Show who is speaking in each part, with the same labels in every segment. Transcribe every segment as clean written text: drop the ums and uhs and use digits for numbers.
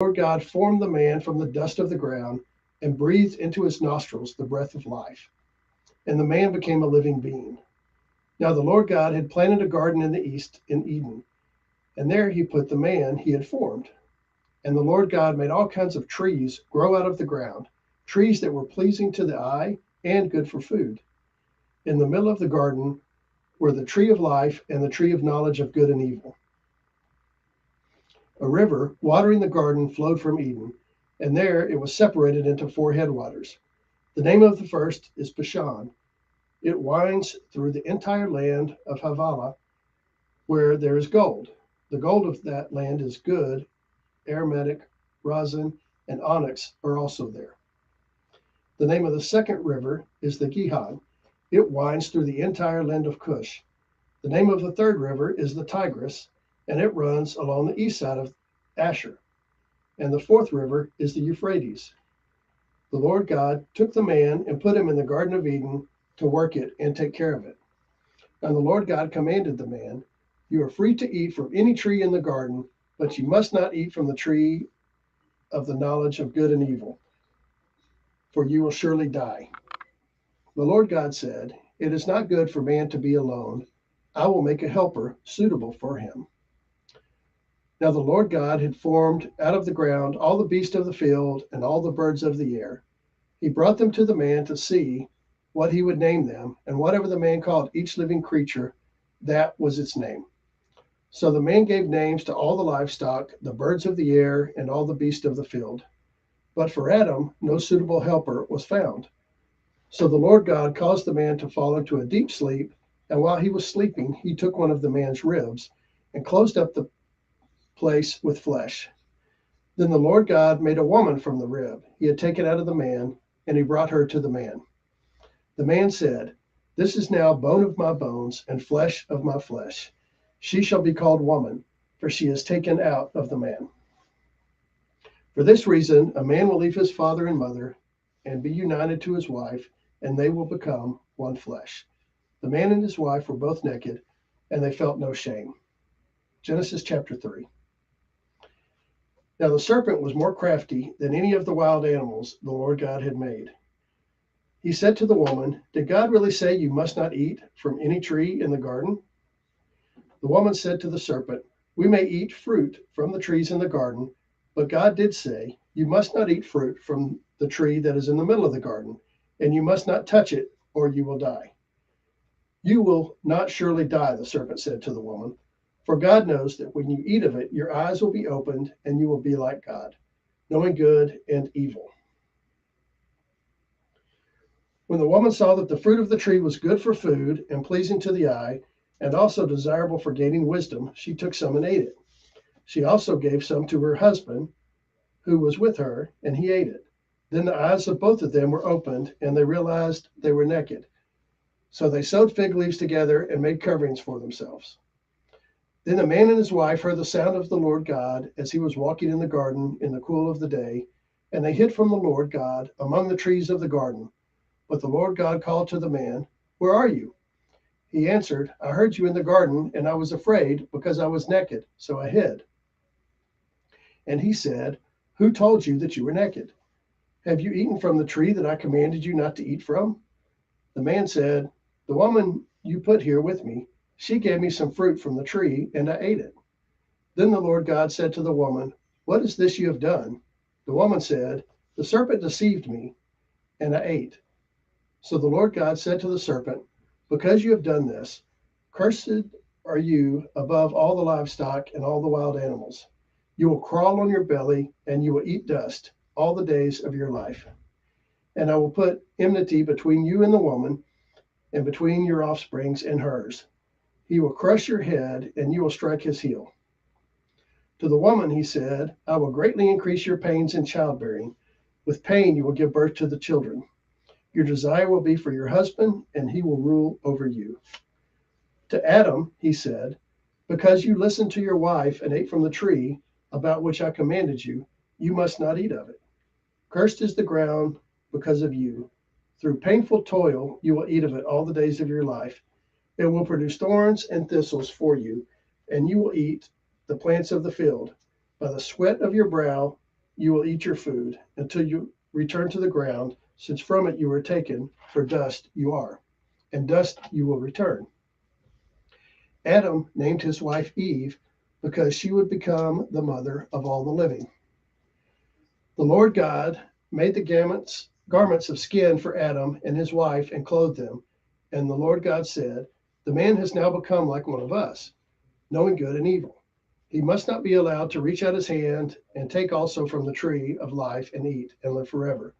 Speaker 1: Lord God formed the man from the dust of the ground and breathed into his nostrils the breath of life, and the man became a living being. Now the Lord God had planted a garden in the east in Eden, and there he put the man he had formed. And the Lord God made all kinds of trees grow out of the ground, trees that were pleasing to the eye and good for food. In the middle of the garden were the tree of life and the tree of knowledge of good and evil. A river watering the garden flowed from Eden, and there it was separated into four headwaters. The name of the first is Bashan. It winds through the entire land of Havilah, where there is gold. The gold of that land is good. Aromatic, rosin, and onyx are also there. The name of the second river is the Gihon. It winds through the entire land of Cush. The name of the third river is the Tigris, and it runs along the east side of Asher. And the fourth river is the Euphrates. The Lord God took the man and put him in the Garden of Eden to work it and take care of it. And the Lord God commanded the man, "You are free to eat from any tree in the garden, but you must not eat from the tree of the knowledge of good and evil, for you will surely die." The Lord God said, "It is not good for man to be alone. I will make a helper suitable for him." Now the Lord God had formed out of the ground all the beasts of the field and all the birds of the air. He brought them to the man to see what he would name them, and whatever the man called each living creature, that was its name. So the man gave names to all the livestock, the birds of the air, and all the beasts of the field. But for Adam, no suitable helper was found. So the Lord God caused the man to fall into a deep sleep, and while he was sleeping, he took one of the man's ribs and closed up the place with flesh. Then the Lord God made a woman from the rib he had taken out of the man, and he brought her to the man. The man said, "This is now bone of my bones and flesh of my flesh. She shall be called woman, for she is taken out of the man." For this reason, a man will leave his father and mother and be united to his wife, and they will become one flesh. The man and his wife were both naked, and they felt no shame. Genesis chapter 3. Now the serpent was more crafty than any of the wild animals the Lord God had made. He said to the woman, "Did God really say you must not eat from any tree in the garden?" The woman said to the serpent, "We may eat fruit from the trees in the garden, but God did say, you must not eat fruit from the tree that is in the middle of the garden, and you must not touch it, or you will die." "You will not surely die," the serpent said to the woman, "for God knows that when you eat of it, your eyes will be opened, and you will be like God, knowing good and evil." When the woman saw that the fruit of the tree was good for food and pleasing to the eye, and also desirable for gaining wisdom, she took some and ate it. She also gave some to her husband, who was with her, and he ate it. Then the eyes of both of them were opened, and they realized they were naked. So they sewed fig leaves together and made coverings for themselves. Then the man and his wife heard the sound of the Lord God as he was walking in the garden in the cool of the day, and they hid from the Lord God among the trees of the garden. But the Lord God called to the man, "Where are you?" He answered, "I heard you in the garden, and I was afraid because I was naked, so I hid." And he said, "Who told you that you were naked? Have you eaten from the tree that I commanded you not to eat from?" The man said, "The woman you put here with me, she gave me some fruit from the tree, and I ate it." Then the Lord God said to the woman, "What is this you have done?" The woman said, "The serpent deceived me, and I ate." So the Lord God said to the serpent, "Because you have done this, cursed are you above all the livestock and all the wild animals. You will crawl on your belly, and you will eat dust all the days of your life. And I will put enmity between you and the woman, and between your offsprings and hers. He will crush your head, and you will strike his heel." To the woman he said, "I will greatly increase your pains in childbearing. With pain you will give birth to the children. Your desire will be for your husband, and he will rule over you." To Adam he said, "Because you listened to your wife and ate from the tree about which I commanded you, you must not eat of it. Cursed is the ground because of you. Through painful toil you will eat of it all the days of your life. It will produce thorns and thistles for you, and you will eat the plants of the field. By the sweat of your brow you will eat your food until you return to the ground, since from it you were taken, for dust you are, and dust you will return. Adam named his wife Eve because she would become the mother of all the living. The Lord God made the garments of skin for Adam and his wife and clothed them. And the Lord God said, "The man has now become like one of us, knowing good and evil. He must not be allowed to reach out his hand and take also from the tree of life and eat and live forever."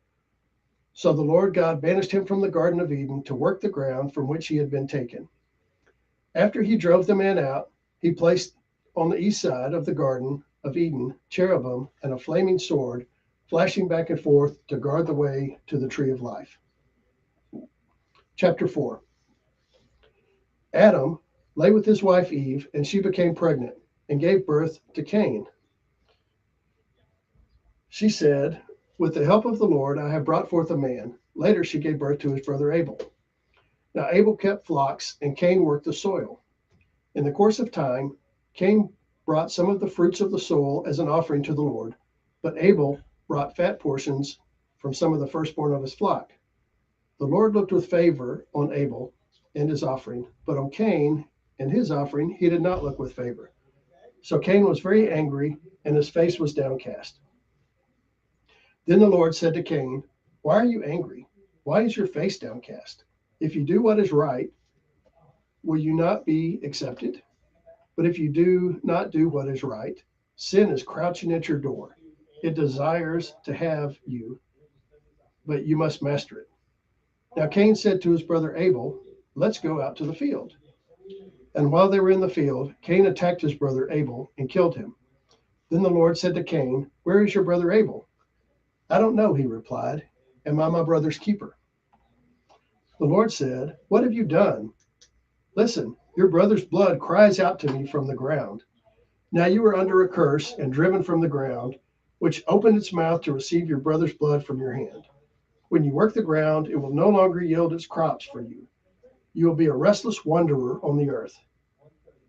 Speaker 1: So the Lord God banished him from the Garden of Eden to work the ground from which he had been taken. After he drove the man out, he placed on the east side of the Garden of Eden cherubim and a flaming sword, flashing back and forth to guard the way to the tree of life. Chapter 4. Adam lay with his wife Eve, and she became pregnant and gave birth to Cain. She said, "With the help of the Lord, I have brought forth a man." Later, she gave birth to his brother Abel. Now, Abel kept flocks, and Cain worked the soil. In the course of time, Cain brought some of the fruits of the soil as an offering to the Lord, but Abel brought fat portions from some of the firstborn of his flock. The Lord looked with favor on Abel and his offering, but on Cain and his offering he did not look with favor. So Cain was very angry, and his face was downcast. Then the Lord said to Cain, "Why are you angry? Why is your face downcast? If you do what is right, will you not be accepted? But if you do not do what is right, sin is crouching at your door. It desires to have you, but you must master it." Now Cain said to his brother Abel, "Let's go out to the field." And while they were in the field, Cain attacked his brother Abel and killed him. Then the Lord said to Cain, "Where is your brother Abel?" "I don't know," he replied. "Am I my brother's keeper?" The Lord said, "What have you done? Listen, your brother's blood cries out to me from the ground. Now you are under a curse and driven from the ground, which opened its mouth to receive your brother's blood from your hand. When you work the ground, it will no longer yield its crops for you. You will be a restless wanderer on the earth."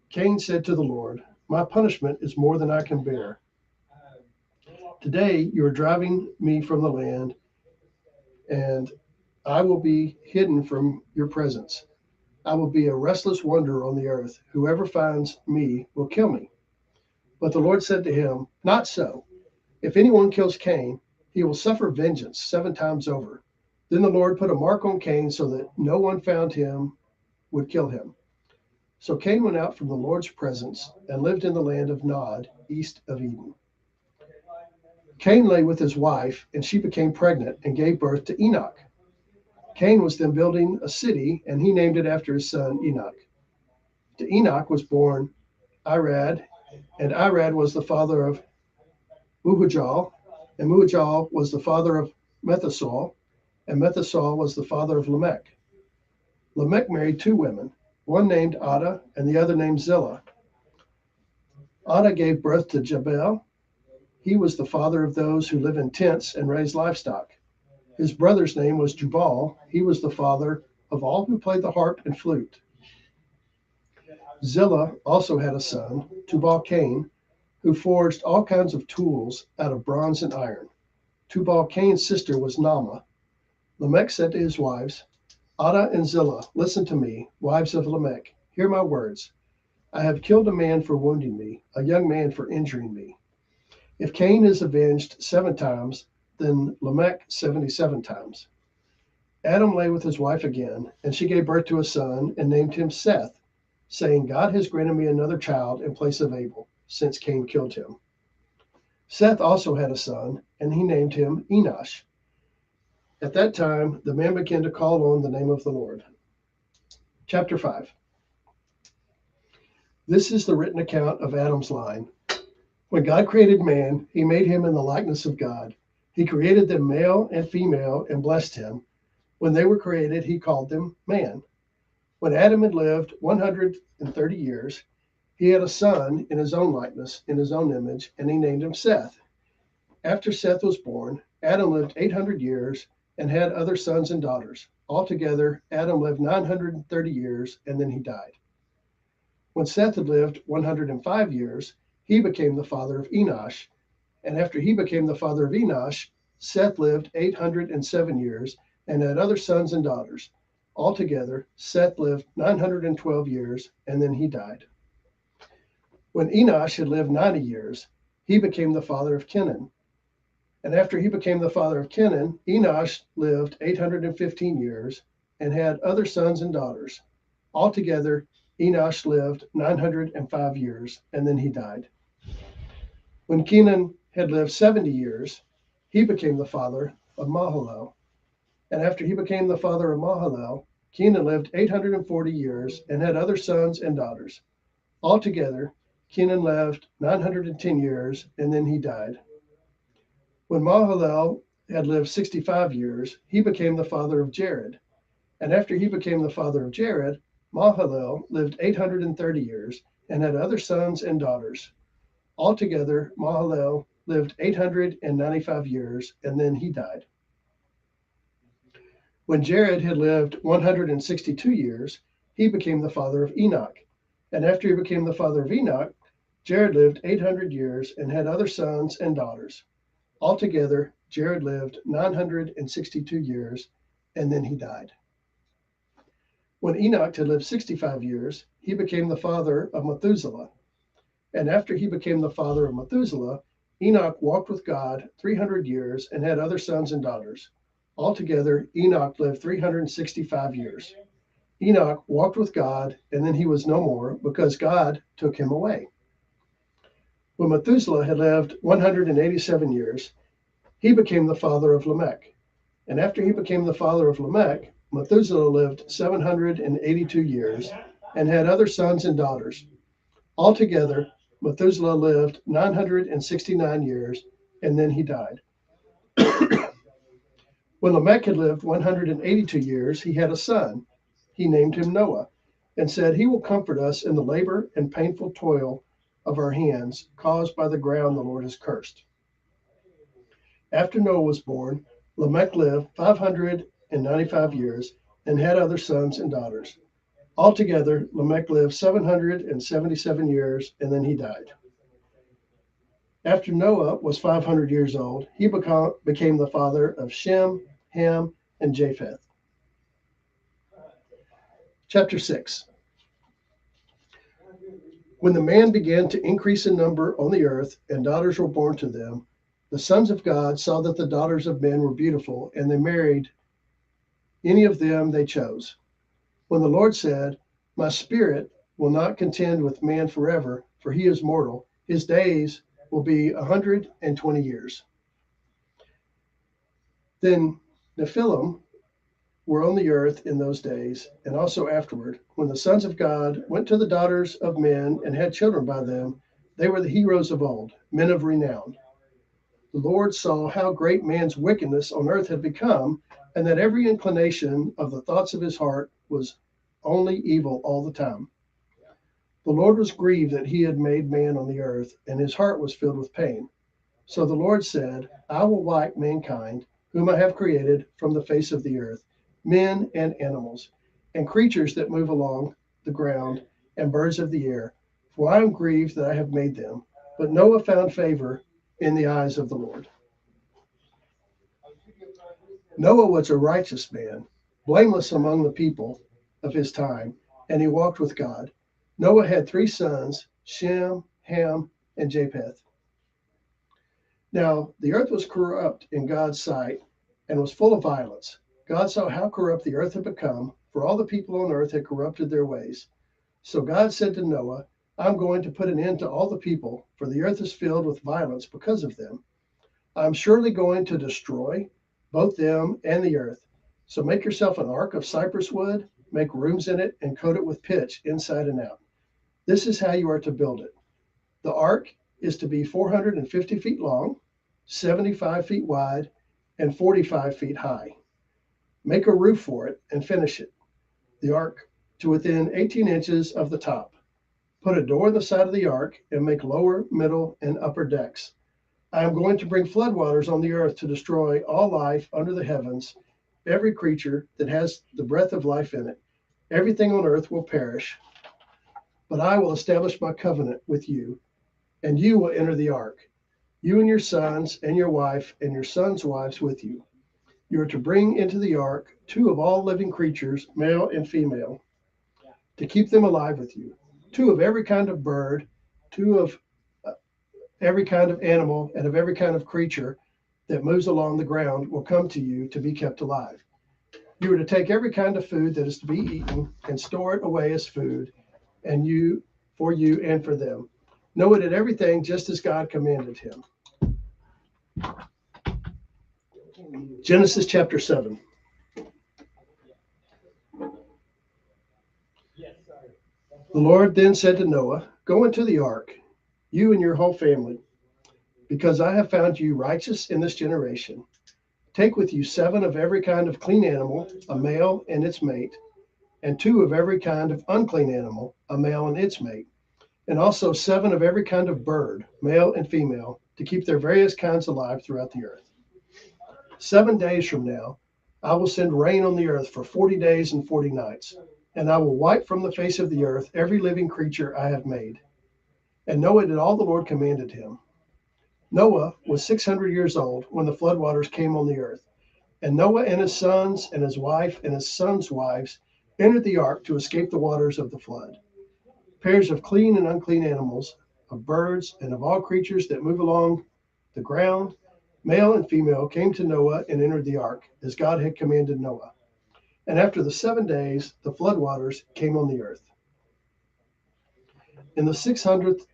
Speaker 1: Cain said to the Lord, "My punishment is more than I can bear. Today you are driving me from the land, and I will be hidden from your presence. I will be a restless wanderer on the earth. Whoever finds me will kill me." But the Lord said to him, "Not so. If anyone kills Cain, he will suffer vengeance 7 times over." Then the Lord put a mark on Cain so that no one found him would kill him. So Cain went out from the Lord's presence and lived in the land of Nod, east of Eden. Cain lay with his wife, and she became pregnant and gave birth to Enoch. Cain was then building a city, and he named it after his son Enoch. To Enoch was born Irad, and Irad was the father of Muhajal, and Muhajal was the father of Methuselah, and Methuselah was the father of Lamech. Lamech married 2 women, one named Ada and the other named Zillah. Ada gave birth to Jabal. He was the father of those who live in tents and raise livestock. His brother's name was Jubal. He was the father of all who played the harp and flute. Zillah also had a son, Tubal-Cain, who forged all kinds of tools out of bronze and iron. Tubal-Cain's sister was Naamah. Lamech said to his wives, "Ada and Zillah, listen to me, wives of Lamech. Hear my words. I have killed a man for wounding me, a young man for injuring me. If Cain is avenged 7 times, then Lamech 77 times." Adam lay with his wife again, and she gave birth to a son and named him Seth, saying, "God has granted me another child in place of Abel, since Cain killed him." Seth also had a son, and he named him Enosh. At that time, the man began to call on the name of the Lord. Chapter 5. This is the written account of Adam's line. When God created man, he made him in the likeness of God. He created them male and female and blessed him. When they were created, he called them man. When Adam had lived 130 years, he had a son in his own likeness, in his own image, and he named him Seth. After Seth was born, Adam lived 800 years and had other sons and daughters. Altogether, Adam lived 930 years, and then he died. When Seth had lived 105 years, he became the father of Enosh, And after he became the father of Enosh, Seth lived 807 years and had other sons and daughters. Altogether, Seth lived 912 years, and then he died. When Enosh had lived 90 years, he became the father of Kenan. And after he became the father of Kenan, Enosh lived 815 years and had other sons and daughters. Altogether, Enosh lived 905 years, and then he died. When Kenan had lived 70 years, he became the father of Mahalalel. And after he became the father of Mahalalel, Kenan lived 840 years and had other sons and daughters. Altogether, Kenan lived 910 years, and then he died. When Mahalalel had lived 65 years, he became the father of Jared. And after he became the father of Jared, Mahalalel lived 830 years and had other sons and daughters. Altogether, Mahalalel lived 895 years, and then he died. When Jared had lived 162 years, he became the father of Enoch. And after he became the father of Enoch, Jared lived 800 years and had other sons and daughters. Altogether, Jared lived 962 years, and then he died. When Enoch had lived 65 years, he became the father of Methuselah. And after he became the father of Methuselah, Enoch walked with God 300 years and had other sons and daughters. Altogether, Enoch lived 365 years. Enoch walked with God, and then he was no more because God took him away. When Methuselah had lived 187 years, he became the father of Lamech. And after he became the father of Lamech, Methuselah lived 782 years and had other sons and daughters. Altogether, Methuselah lived 969 years, and then he died. When Lamech had lived 182 years, he had a son. He named him Noah, and said, "He will comfort us in the labor and painful toil of our hands caused by the ground the Lord has cursed." After Noah was born, Lamech lived 595 years and had other sons and daughters. Altogether, Lamech lived 777 years, and then he died. After Noah was 500 years old, he became the father of Shem, Ham, and Japheth. Chapter 6. When the man began to increase in number on the earth, and daughters were born to them, the sons of God saw that the daughters of men were beautiful, and they married any of them they chose. When the Lord said, "My spirit will not contend with man forever, for he is mortal. His days will be 120 years." Then Nephilim were on the earth in those days, and also afterward, when the sons of God went to the daughters of men and had children by them. They were the heroes of old, men of renown. The Lord saw how great man's wickedness on earth had become, and that every inclination of the thoughts of his heart was only evil all the time. The Lord was grieved that he had made man on the earth, and his heart was filled with pain. So the Lord said, "I will wipe mankind, whom I have created, from the face of the earth, men and animals, and creatures that move along the ground, and birds of the air, for I am grieved that I have made them." But Noah found favor in the eyes of the Lord. Noah was a righteous man, blameless among the people of his time, and he walked with God. Noah had 3 sons, Shem, Ham, and Japheth. Now the earth was corrupt in God's sight and was full of violence. God saw how corrupt the earth had become, for all the people on earth had corrupted their ways. So God said to Noah, "I'm going to put an end to all the people, for the earth is filled with violence because of them. I'm surely going to destroy both them and the earth. So make yourself an ark of cypress wood, make rooms in it, and coat it with pitch inside and out. This is how you are to build it. The ark is to be 450 feet long, 75 feet wide, and 45 feet high. Make a roof for it and finish it, the ark, to within 18 inches of the top. Put a door in the side of the ark and make lower, middle, and upper decks. I am going to bring floodwaters on the earth to destroy all life under the heavens, every creature that has the breath of life in it. Everything on earth will perish, but I will establish my covenant with you, and you will enter the ark. you and your sons and your wife and your sons' wives with you. You are to bring into the ark two of all living creatures, male and female, to keep them alive with you. Two of every kind of bird, two of every kind of animal, and of every kind of creature that moves along the ground will come to you to be kept alive. You are to take every kind of food that is to be eaten and store it away as food, and for you and for them. Noah did everything just as God commanded him. Genesis chapter 7. The Lord then said to Noah, "Go into the ark, you and your whole family, because I have found you righteous in this generation. Take with you 7 of every kind of clean animal, a male and its mate, and 2 of every kind of unclean animal, a male and its mate, and also 7 of every kind of bird, male and female, to keep their various kinds alive throughout the earth. 7 days from now, I will send rain on the earth for 40 days and 40 nights, and I will wipe from the face of the earth every living creature I have made." And Noah did all the Lord commanded him. Noah was 600 years old when the floodwaters came on the earth, and Noah and his sons and his wife and his sons' wives entered the ark to escape the waters of the flood. Pairs of clean and unclean animals, of birds, and of all creatures that move along the ground, male and female, came to Noah and entered the ark, as God had commanded Noah. And after the 7 days, the floodwaters came on the earth. In the 600th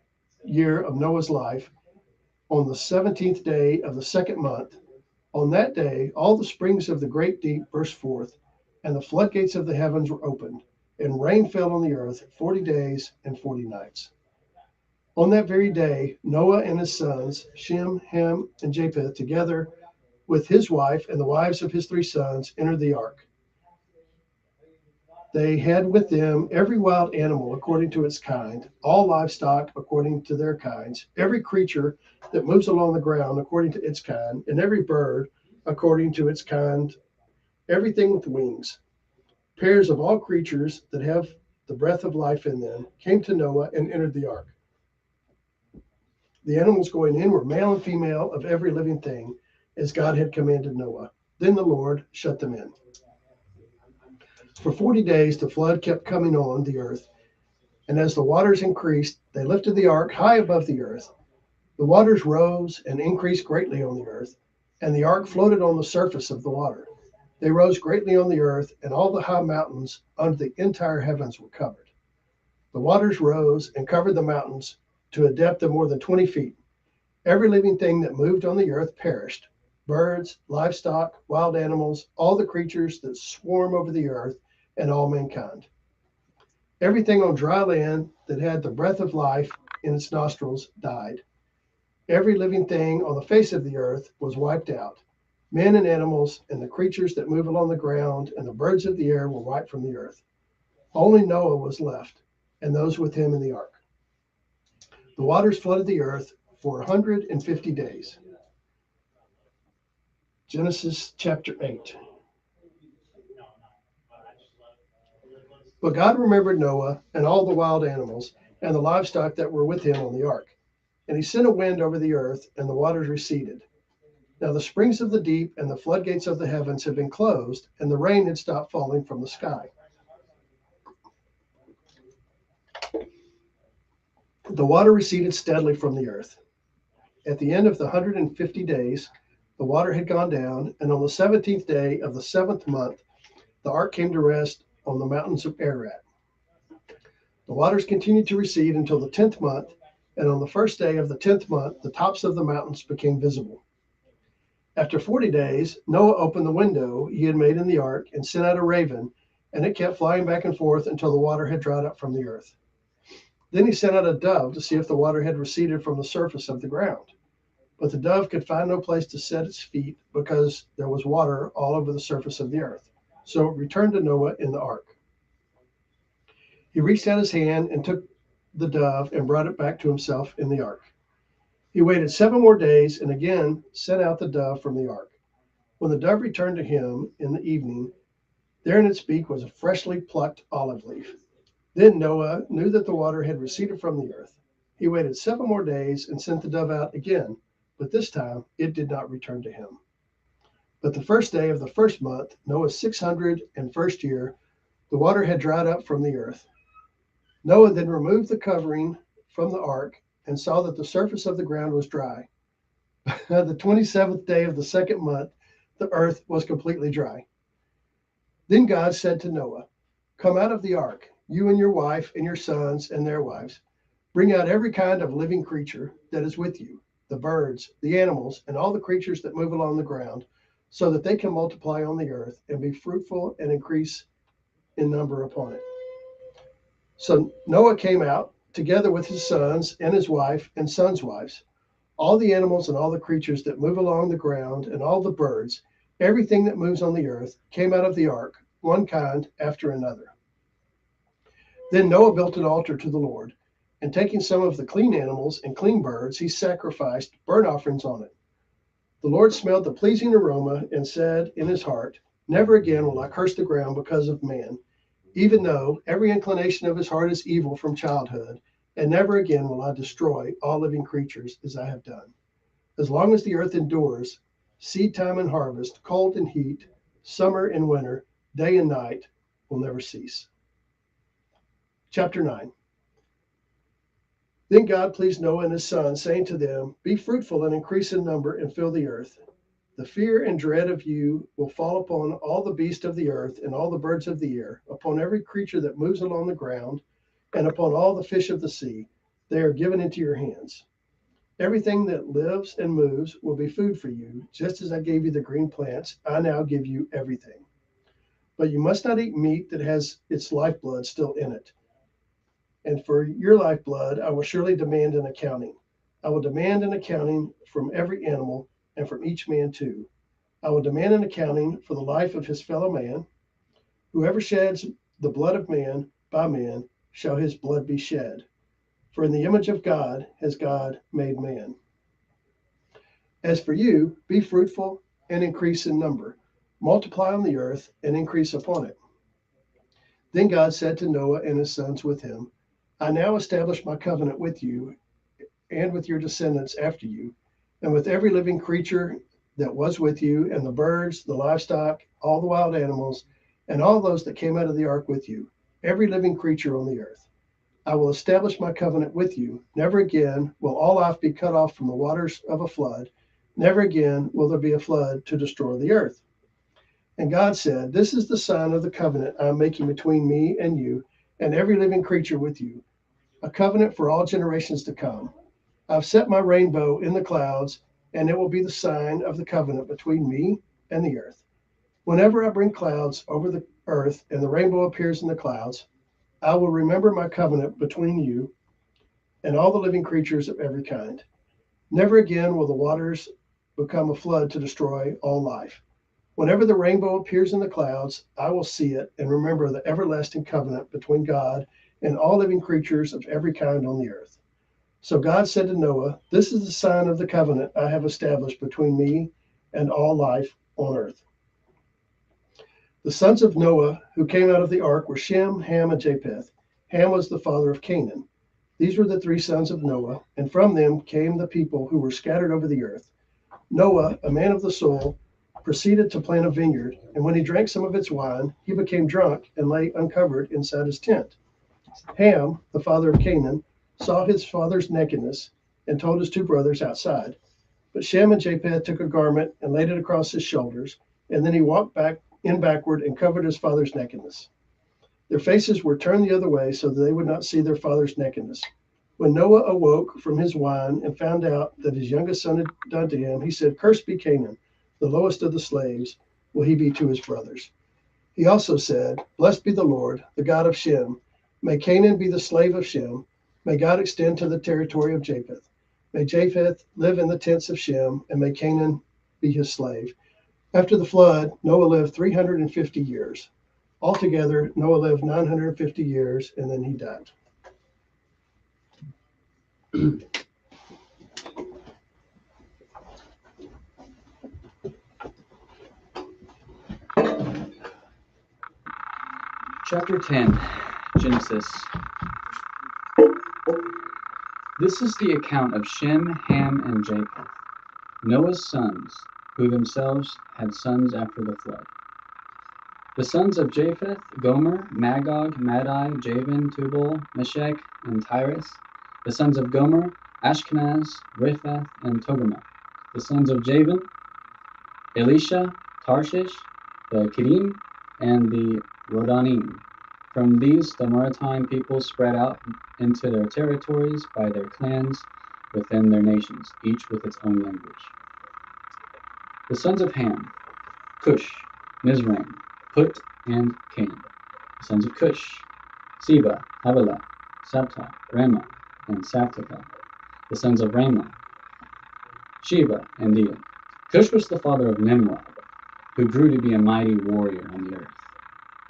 Speaker 1: year of Noah's life, on the 17th day of the second month, on that day, all the springs of the great deep burst forth, and the floodgates of the heavens were opened, and rain fell on the earth 40 days and 40 nights. On that very day, Noah and his sons, Shem, Ham, and Japheth, together with his wife and the wives of his 3 sons, entered the ark. They had with them every wild animal according to its kind, all livestock according to their kinds, every creature that moves along the ground according to its kind, and every bird according to its kind, everything with wings. Pairs of all creatures that have the breath of life in them came to Noah and entered the ark. The animals going in were male and female of every living thing, as God had commanded Noah. Then the Lord shut them in. For 40 days the flood kept coming on the earth, and as the waters increased, they lifted the ark high above the earth. The waters rose and increased greatly on the earth, and the ark floated on the surface of the water. They rose greatly on the earth, and all the high mountains under the entire heavens were covered. The waters rose and covered the mountains to a depth of more than 20 feet. Every living thing that moved on the earth perished: birds, livestock, wild animals, all the creatures that swarm over the earth, and all mankind. Everything on dry land that had the breath of life in its nostrils died. Every living thing on the face of the earth was wiped out. Men and animals, and the creatures that move along the ground, and the birds of the air were wiped from the earth. Only Noah was left, and those with him in the ark. The waters flooded the earth for 150 days. Genesis chapter 8. But God remembered Noah and all the wild animals and the livestock that were with him on the ark. And he sent a wind over the earth, and the waters receded. Now the springs of the deep and the floodgates of the heavens had been closed, and the rain had stopped falling from the sky. The water receded steadily from the earth. At the end of the 150 days, the water had gone down, and on the 17th day of the 7th month, the ark came to rest on the mountains of Ararat. The waters continued to recede until the 10th month, and on the first day of the 10th month, the tops of the mountains became visible. After 40 days, Noah opened the window he had made in the ark and sent out a raven, and it kept flying back and forth until the water had dried up from the earth. Then he sent out a dove to see if the water had receded from the surface of the ground. But the dove could find no place to set its feet because there was water all over the surface of the earth. So it returned to Noah in the ark. He reached out his hand and took the dove and brought it back to himself in the ark. He waited 7 more days and again sent out the dove from the ark. When the dove returned to him in the evening, there in its beak was a freshly plucked olive leaf. Then Noah knew that the water had receded from the earth. He waited 7 more days and sent the dove out again, but this time it did not return to him. But the first day of the first month, Noah's 601st year, the water had dried up from the earth. Noah then removed the covering from the ark and saw that the surface of the ground was dry. The 27th day of the second month, the earth was completely dry. Then God said to Noah, "Come out of the ark, you and your wife and your sons and their wives. Bring out every kind of living creature that is with you, the birds, the animals, and all the creatures that move along the ground, so that they can multiply on the earth and be fruitful and increase in number upon it." So Noah came out together with his sons and his wife and sons' wives, all the animals and all the creatures that move along the ground and all the birds, everything that moves on the earth, came out of the ark, one kind after another. Then Noah built an altar to the Lord, and taking some of the clean animals and clean birds, he sacrificed burnt offerings on it. The Lord smelled the pleasing aroma and said in his heart, "Never again will I curse the ground because of man, even though every inclination of his heart is evil from childhood, and never again will I destroy all living creatures as I have done. As long as the earth endures, seed time and harvest, cold and heat, summer and winter, day and night will never cease." Chapter 9. Then God pleased Noah and his sons, saying to them, "Be fruitful and increase in number and fill the earth. The fear and dread of you will fall upon all the beasts of the earth and all the birds of the air, upon every creature that moves along the ground, and upon all the fish of the sea. They are given into your hands. Everything that lives and moves will be food for you. Just as I gave you the green plants, I now give you everything. But you must not eat meat that has its lifeblood still in it. And for your lifeblood, I will surely demand an accounting. I will demand an accounting from every animal and from each man too. I will demand an accounting for the life of his fellow man. Whoever sheds the blood of man, by man shall his blood be shed. For in the image of God has God made man. As for you, be fruitful and increase in number. Multiply on the earth and increase upon it." Then God said to Noah and his sons with him, "I now establish my covenant with you and with your descendants after you, and with every living creature that was with you, and the birds, the livestock, all the wild animals, and all those that came out of the ark with you, every living creature on the earth. I will establish my covenant with you. Never again will all life be cut off from the waters of a flood. Never again will there be a flood to destroy the earth." And God said, "This is the sign of the covenant I am making between me and you and every living creature with you, a covenant for all generations to come. I've set my rainbow in the clouds, and it will be the sign of the covenant between me and the earth. Whenever I bring clouds over the earth and the rainbow appears in the clouds, I will remember my covenant between you and all the living creatures of every kind. Never again will the waters become a flood to destroy all life. Whenever the rainbow appears in the clouds, I will see it and remember the everlasting covenant between God and all living creatures of every kind on the earth." So God said to Noah, "This is the sign of the covenant I have established between me and all life on earth." The sons of Noah who came out of the ark were Shem, Ham, and Japheth. Ham was the father of Canaan. These were the three sons of Noah, and from them came the people who were scattered over the earth. Noah, a man of the soul, proceeded to plant a vineyard, and when he drank some of its wine, he became drunk and lay uncovered inside his tent. Ham, the father of Canaan, saw his father's nakedness and told his two brothers outside. But Shem and Japheth took a garment and laid it across his shoulders, and then he walked backward and covered his father's nakedness. Their faces were turned the other way so that they would not see their father's nakedness. When Noah awoke from his wine and found out that his youngest son had done to him, he said, "Cursed be Canaan, the lowest of the slaves will he be to his brothers." He also said, "Blessed be the Lord, the God of Shem. May Canaan be the slave of Shem. May God extend to the territory of Japheth. May Japheth live in the tents of Shem, and may Canaan be his slave." After the flood, Noah lived 350 years. Altogether, Noah lived 950 years, and then he died.
Speaker 2: Chapter 10, Genesis. This is the account of Shem, Ham, and Japheth. Noah's sons, who themselves had sons after the flood. The sons of Japheth, Gomer, Magog, Madai, Javan, Tubal, Meshech, and Tyrus. The sons of Gomer, Ashkenaz, Riphath, and Togarmah. The sons of Javan, Elisha, Tarshish, the Kedim, and the Rodanim. From these, the maritime peoples spread out into their territories by their clans within their nations, each with its own language. The sons of Ham, Cush, Mizraim, Put, and Canaan. The sons of Cush, Seba, Havilah, Sabta, Ramah, and Sabtaka. The sons of Ramah, Sheba, and Dedan. Cush was the father of Nimrod, who grew to be a mighty warrior on the earth.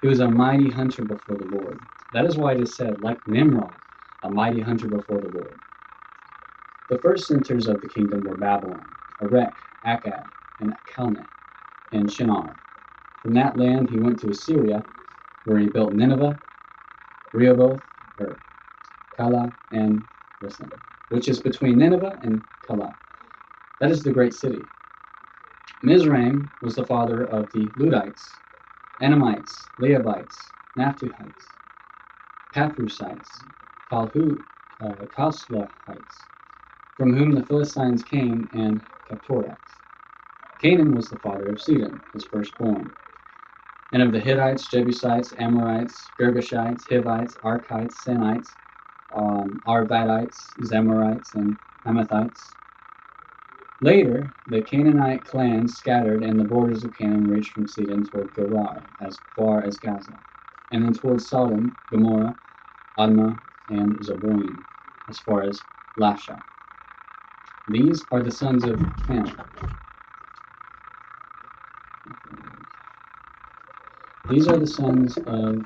Speaker 2: He was a mighty hunter before the Lord. That is why it is said, like Nimrod, a mighty hunter before the Lord. The first centers of the kingdom were Babylon, Erech, Akkad, and Calneh, and Shinar. From that land he went to Assyria, where he built Nineveh, Rehoboth, Calah, and Resen, which is between Nineveh and Calah. That is the great city. Mizraim was the father of the Ludites, Anamites, Leabites, Naphtuhites, Pathrusites, Coslahites, from whom the Philistines came, and Caphtorites. Canaan was the father of Sidon, his firstborn, and of the Hittites, Jebusites, Amorites, Girgashites, Hivites, Archites, Sinites, Arvadites, Zemarites, and Hamathites. Later, the Canaanite clans scattered, and the borders of Canaan reached from Sidon toward Gerar, as far as Gaza, and then towards Sodom, Gomorrah, Admah, and Zeboim, as far as Lasha. These are the sons of Ham. These are the sons of